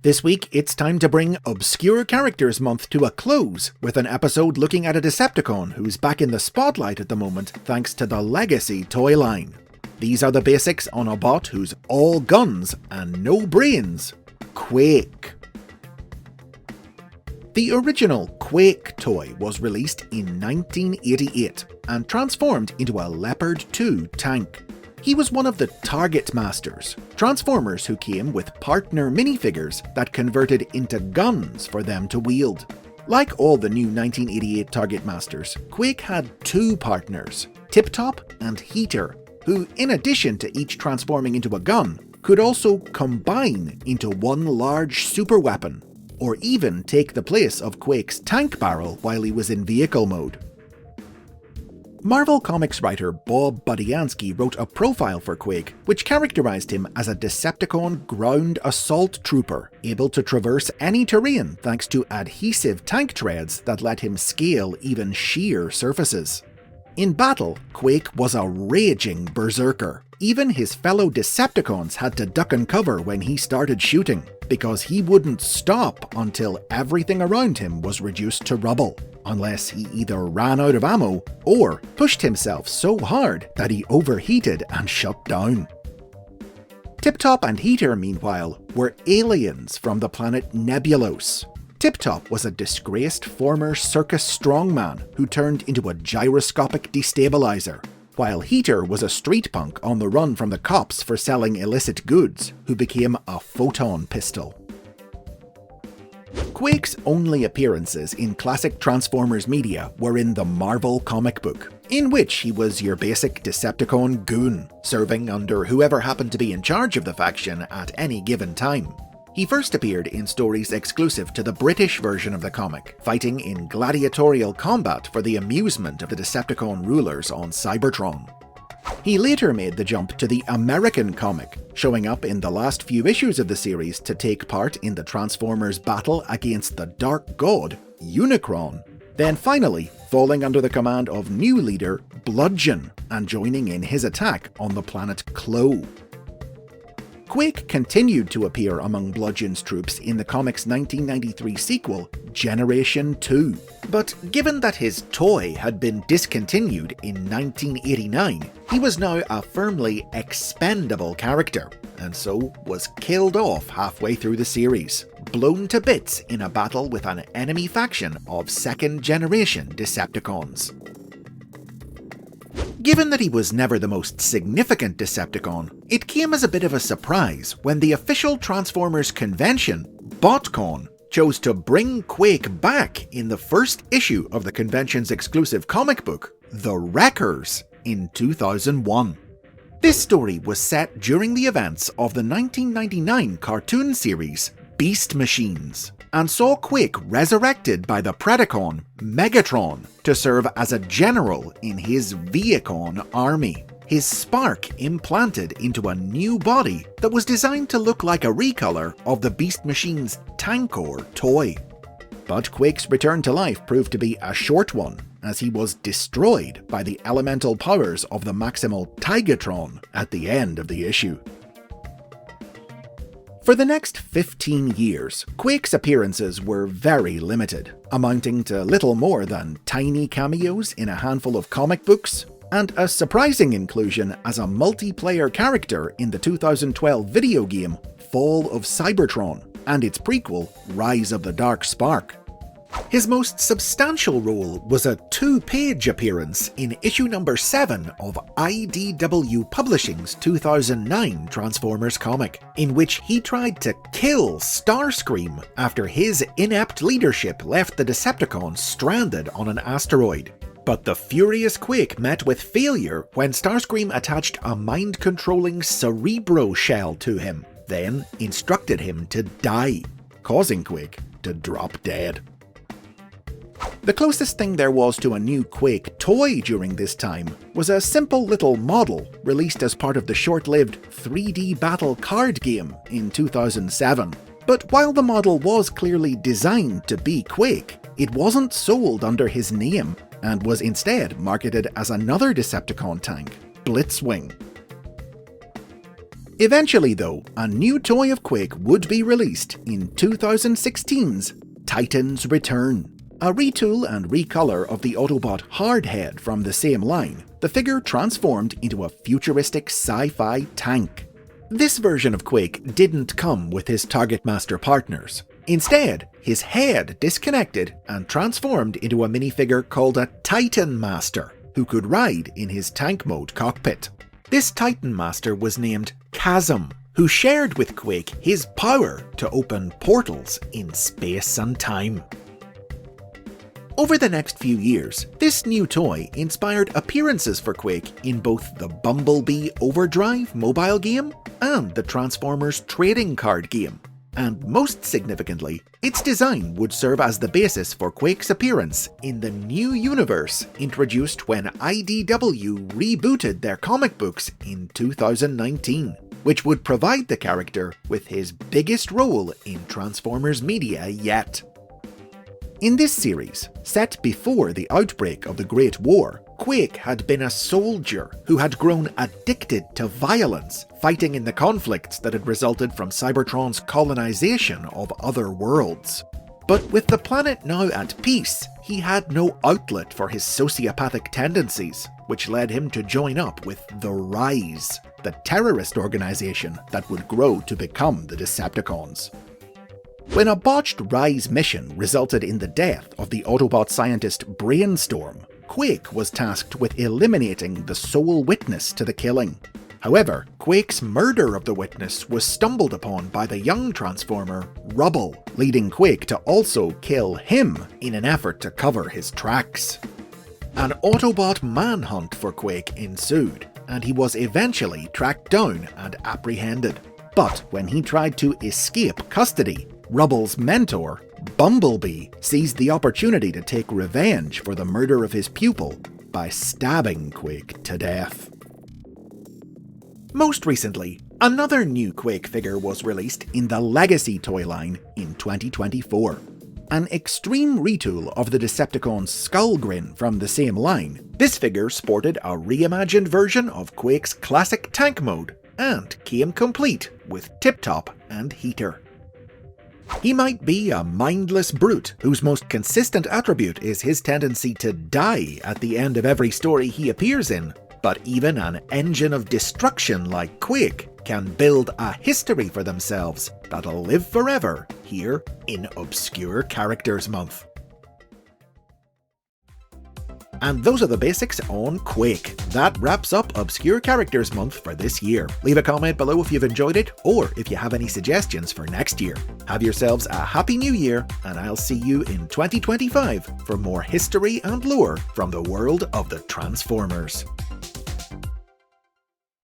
This week, it's time to bring Obscure Characters Month to a close with an episode looking at a Decepticon who's back in the spotlight at the moment thanks to the Legacy toy line. These are the basics on a bot who's all guns and no brains, Quake. The original Quake toy was released in 1988 and transformed into a Leopard 2 tank. He was one of the Targetmasters, Transformers who came with partner minifigures that converted into guns for them to wield. Like all the new 1988 Targetmasters, Quake had two partners, Tiptop and Heater, who, in addition to each transforming into a gun, could also combine into one large superweapon, or even take the place of Quake's tank barrel while he was in vehicle mode. Marvel Comics writer Bob Budiansky wrote a profile for Quake which characterized him as a Decepticon ground assault trooper, able to traverse any terrain thanks to adhesive tank treads that let him scale even sheer surfaces. In battle, Quake was a raging berserker. Even his fellow Decepticons had to duck and cover when he started shooting, because he wouldn't stop until everything around him was reduced to rubble, unless he either ran out of ammo or pushed himself so hard that he overheated and shut down. Tiptop and Heater, meanwhile, were aliens from the planet Nebulos. Tiptop was a disgraced former circus strongman who turned into a gyroscopic destabilizer, while Heater was a street punk on the run from the cops for selling illicit goods, who became a photon pistol. Quake's only appearances in classic Transformers media were in the Marvel comic book, in which he was your basic Decepticon goon, serving under whoever happened to be in charge of the faction at any given time. He first appeared in stories exclusive to the British version of the comic, fighting in gladiatorial combat for the amusement of the Decepticon rulers on Cybertron. He later made the jump to the American comic, showing up in the last few issues of the series to take part in the Transformers' battle against the Dark God, Unicron, then finally falling under the command of new leader Bludgeon and joining in his attack on the planet Clo. Quake continued to appear among Bludgeon's troops in the comic's 1993 sequel, Generation 2. But given that his toy had been discontinued in 1989, he was now a firmly expendable character, and so was killed off halfway through the series, blown to bits in a battle with an enemy faction of second-generation Decepticons. Given that he was never the most significant Decepticon, it came as a bit of a surprise when the official Transformers convention, Botcon, chose to bring Quake back in the first issue of the convention's exclusive comic book, The Wreckers, in 2001. This story was set during the events of the 1999 cartoon series, Beast Machines, and saw Quake resurrected by the Predacon, Megatron, to serve as a general in his Viacon army. His spark implanted into a new body that was designed to look like a recolor of the Beast Machine's Tankor toy. But Quake's return to life proved to be a short one, as he was destroyed by the elemental powers of the Maximal Tigatron at the end of the issue. For the next 15 years, Quake's appearances were very limited, amounting to little more than tiny cameos in a handful of comic books, and a surprising inclusion as a multiplayer character in the 2012 video game Fall of Cybertron, and its prequel, Rise of the Dark Spark. His most substantial role was a 2-page appearance in issue number 7 of IDW Publishing's 2009 Transformers comic, in which he tried to kill Starscream after his inept leadership left the Decepticons stranded on an asteroid. But the furious Quake met with failure when Starscream attached a mind-controlling Cerebro shell to him, then instructed him to die, causing Quake to drop dead. The closest thing there was to a new Quake toy during this time was a simple little model released as part of the short-lived 3D Battle card game in 2007. But while the model was clearly designed to be Quake, it wasn't sold under his name and was instead marketed as another Decepticon tank, Blitzwing. Eventually though, a new toy of Quake would be released in 2016's Titan's Return. A retool and recolor of the Autobot Hardhead from the same line, the figure transformed into a futuristic sci-fi tank. This version of Quake didn't come with his Targetmaster partners. Instead, his head disconnected and transformed into a minifigure called a Titanmaster, who could ride in his tank mode cockpit. This Titanmaster was named Chasm, who shared with Quake his power to open portals in space and time. Over the next few years, this new toy inspired appearances for Quake in both the Bumblebee Overdrive mobile game and the Transformers trading card game. And most significantly, its design would serve as the basis for Quake's appearance in the new universe introduced when IDW rebooted their comic books in 2019, which would provide the character with his biggest role in Transformers media yet. In this series, set before the outbreak of the Great War, Quake had been a soldier who had grown addicted to violence, fighting in the conflicts that had resulted from Cybertron's colonization of other worlds. But with the planet now at peace, he had no outlet for his sociopathic tendencies, which led him to join up with the Rise, the terrorist organization that would grow to become the Decepticons. When a botched Rise mission resulted in the death of the Autobot scientist Brainstorm, Quake was tasked with eliminating the sole witness to the killing. However, Quake's murder of the witness was stumbled upon by the young Transformer, Rubble, leading Quake to also kill him in an effort to cover his tracks. An Autobot manhunt for Quake ensued, and he was eventually tracked down and apprehended. But when he tried to escape custody, Rubble's mentor, Bumblebee, seized the opportunity to take revenge for the murder of his pupil by stabbing Quake to death. Most recently, another new Quake figure was released in the Legacy toy line in 2024. An extreme retool of the Decepticon Skullgrin from the same line, this figure sported a reimagined version of Quake's classic tank mode and came complete with Tiptop and Heater. He might be a mindless brute whose most consistent attribute is his tendency to die at the end of every story he appears in, but even an engine of destruction like Quake can build a history for themselves that'll live forever here in Obscure Characters Month. And those are the basics on Quake. That wraps up Obscure Characters Month for this year. Leave a comment below if you've enjoyed it, or if you have any suggestions for next year. Have yourselves a happy new year, and I'll see you in 2025 for more history and lore from the world of the Transformers.